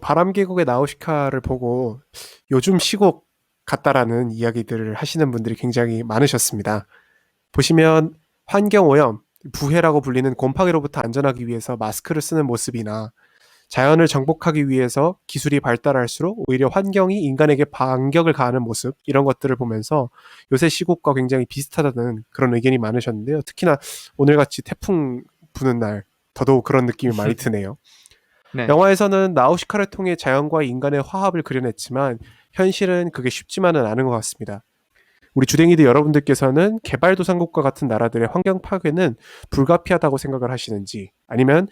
바람계곡의 나우시카를 보고 요즘 시국 같다라는 이야기들을 하시는 분들이 굉장히 많으셨습니다. 보시면 환경오염, 부해라고 불리는 곰팡이로부터 안전하기 위해서 마스크를 쓰는 모습이나 자연을 정복하기 위해서 기술이 발달할수록 오히려 환경이 인간에게 반격을 가하는 모습, 이런 것들을 보면서 요새 시국과 굉장히 비슷하다는 그런 의견이 많으셨는데요. 특히나 오늘같이 태풍 부는 날 더더욱 그런 느낌이 많이 드네요. 네. 영화에서는 나우시카를 통해 자연과 인간의 화합을 그려냈지만 현실은 그게 쉽지만은 않은 것 같습니다. 우리 주댕이들 여러분들께서는 개발도상국과 같은 나라들의 환경 파괴는 불가피하다고 생각을 하시는지, 아니면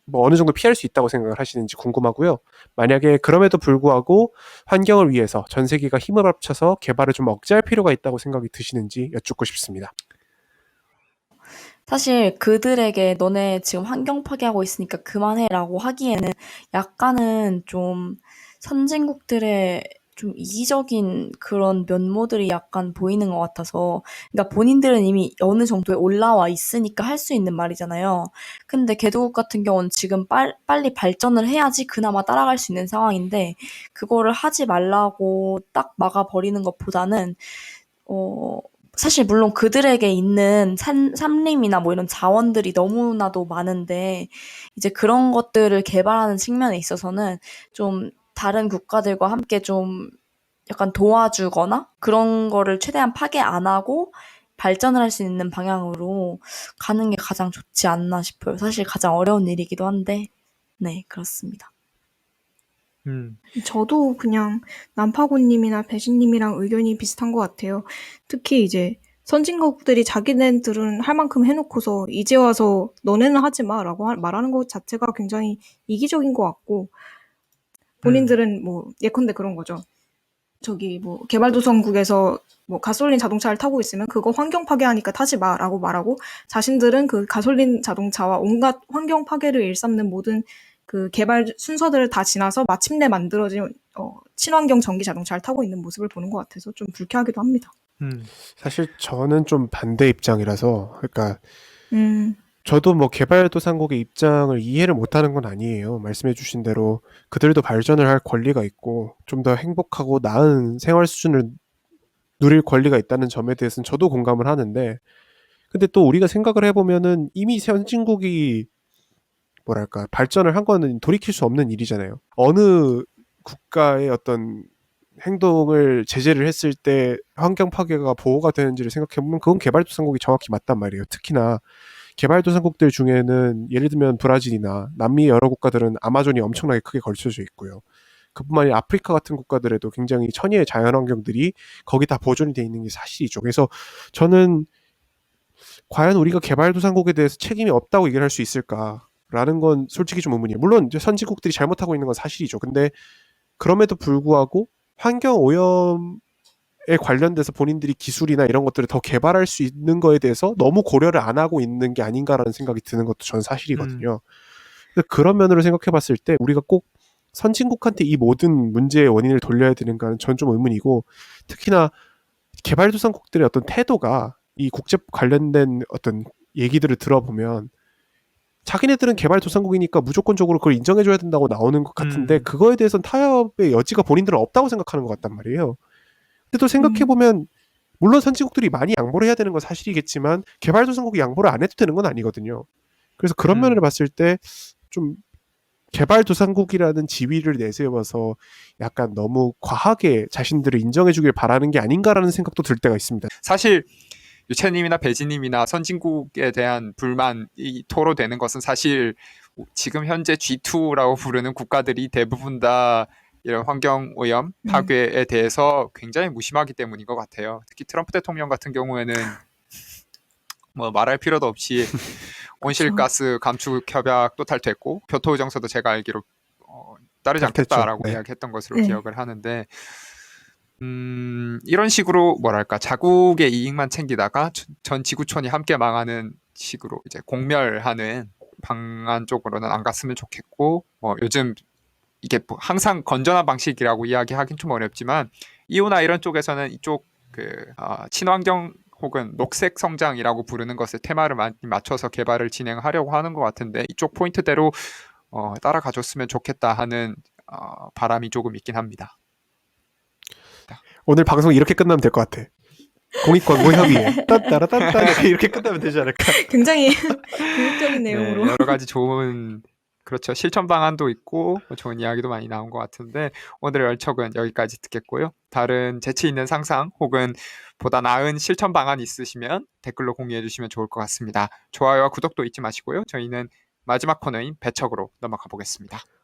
뭐 어느 정도 피할 수 있다고 생각을 하시는지 궁금하고요. 만약에 그럼에도 불구하고 환경을 위해서 전 세계가 힘을 합쳐서 개발을 좀 억제할 필요가 있다고 생각이 드시는지 여쭙고 싶습니다. 사실 그들에게 너네 지금 환경 파괴하고 있으니까 그만해라고 하기에는 약간은 좀 선진국들의 좀 이기적인 그런 면모들이 약간 보이는 것 같아서, 그러니까 본인들은 이미 어느 정도에 올라와 있으니까 할 수 있는 말이잖아요. 근데 개도국 같은 경우는 지금 빨리 발전을 해야지 그나마 따라갈 수 있는 상황인데, 그거를 하지 말라고 딱 막아버리는 것보다는 어, 사실 물론 그들에게 있는 산림이나 뭐 이런 자원들이 너무나도 많은데, 이제 그런 것들을 개발하는 측면에 있어서는 좀 다른 국가들과 함께 좀 약간 도와주거나 그런 거를 최대한 파괴 안 하고 발전을 할 수 있는 방향으로 가는 게 가장 좋지 않나 싶어요. 사실 가장 어려운 일이기도 한데, 네, 그렇습니다. 저도 그냥 남파고님이나 배신님이랑 의견이 비슷한 것 같아요. 특히 이제 선진국들이 자기네들은 할 만큼 해놓고서 이제 와서 너네는 하지 마라고 말하는 것 자체가 굉장히 이기적인 것 같고, 본인들은 뭐 예컨대 그런 거죠. 저기 뭐 개발도상국에서 뭐 가솔린 자동차를 타고 있으면 그거 환경 파괴하니까 타지 마라고 말하고, 자신들은 그 가솔린 자동차와 온갖 환경 파괴를 일삼는 모든 그 개발 순서들을 다 지나서 마침내 만들어진 친환경 전기 자동차를 타고 있는 모습을 보는 것 같아서 좀 불쾌하기도 합니다. 사실 저는 좀 반대 입장이라서, 그러니까 저도 뭐 개발도상국의 입장을 이해를 못하는 건 아니에요. 말씀해주신 대로 그들도 발전을 할 권리가 있고 좀 더 행복하고 나은 생활 수준을 누릴 권리가 있다는 점에 대해서는 저도 공감을 하는데, 근데 또 우리가 생각을 해보면은 이미 선진국이 뭐랄까 발전을 한 거는 돌이킬 수 없는 일이잖아요. 어느 국가의 어떤 행동을 제재를 했을 때 환경 파괴가 보호가 되는지를 생각해보면 그건 개발도상국이 정확히 맞단 말이에요. 특히나 개발도상국들 중에는 예를 들면 브라질이나 남미 여러 국가들은 아마존이 엄청나게 크게 걸쳐져 있고요. 그뿐만 아니라 아프리카 같은 국가들에도 굉장히 천혜의 자연환경들이 거기 다 보존이 돼 있는 게 사실이죠. 그래서 저는 과연 우리가 개발도상국에 대해서 책임이 없다고 얘기를 할 수 있을까라는 건 솔직히 좀 의문이에요. 물론 이제 선진국들이 잘못하고 있는 건 사실이죠. 근데 그럼에도 불구하고 환경 오염에 관련돼서 본인들이 기술이나 이런 것들을 더 개발할 수 있는 거에 대해서 너무 고려를 안 하고 있는 게 아닌가라는 생각이 드는 것도 전 사실이거든요. 그런 면으로 생각해 봤을 때 우리가 꼭 선진국한테 이 모든 문제의 원인을 돌려야 되는가는 전 좀 의문이고, 특히나 개발도상국들의 어떤 태도가 이 국제 관련된 어떤 얘기들을 들어보면 자기네들은 개발도상국이니까 무조건적으로 그걸 인정해줘야 된다고 나오는 것 같은데 그거에 대해서는 타협의 여지가 본인들은 없다고 생각하는 것 같단 말이에요. 근데 또 생각해보면 물론 선진국들이 많이 양보를 해야 되는 건 사실이겠지만 개발도상국이 양보를 안 해도 되는 건 아니거든요. 그래서 그런 면을 봤을 때 좀 개발도상국이라는 지위를 내세워서 약간 너무 과하게 자신들을 인정해주길 바라는 게 아닌가라는 생각도 들 때가 있습니다. 사실 유채님이나 배지님이나 선진국에 대한 불만이 토로되는 것은 사실 지금 현재 G2라고 부르는 국가들이 대부분 다 이런 환경오염 파괴에 대해서 굉장히 무심하기 때문인 것 같아요. 특히 트럼프 대통령 같은 경우에는 뭐 말할 필요도 없이 온실가스 감축 협약도 탈퇴했고 교토의정서도 제가 알기로 따르지 않겠다라고 이야기했던 것으로 기억을 하는데, 이런 식으로 뭐랄까 자국의 이익만 챙기다가 전 지구촌이 함께 망하는 식으로 이제 공멸하는 방안 쪽으로는 안 갔으면 좋겠고, 요즘 이게 항상 건전한 방식이라고 이야기하긴 좀 어렵지만 이오나 이런 쪽에서는 이쪽 친환경 혹은 녹색 성장이라고 부르는 것을 테마를 많이 맞춰서 개발을 진행하려고 하는 것 같은데, 이쪽 포인트대로 따라가줬으면 좋겠다 하는 바람이 조금 있긴 합니다. 오늘 방송 이렇게 끝나면 될 것 같아. 공익광고협의회 딴따라딴따 이렇게 끝나면 되지 않을까? 굉장히 교육적인 내용으로. 네, 여러 가지 좋은 그렇죠. 실천 방안도 있고 좋은 이야기도 많이 나온 것 같은데 오늘의 얼척은 여기까지 듣겠고요. 다른 재치 있는 상상 혹은 보다 나은 실천 방안 있으시면 댓글로 공유해 주시면 좋을 것 같습니다. 좋아요와 구독도 잊지 마시고요. 저희는 마지막 코너인 배척으로 넘어가 보겠습니다.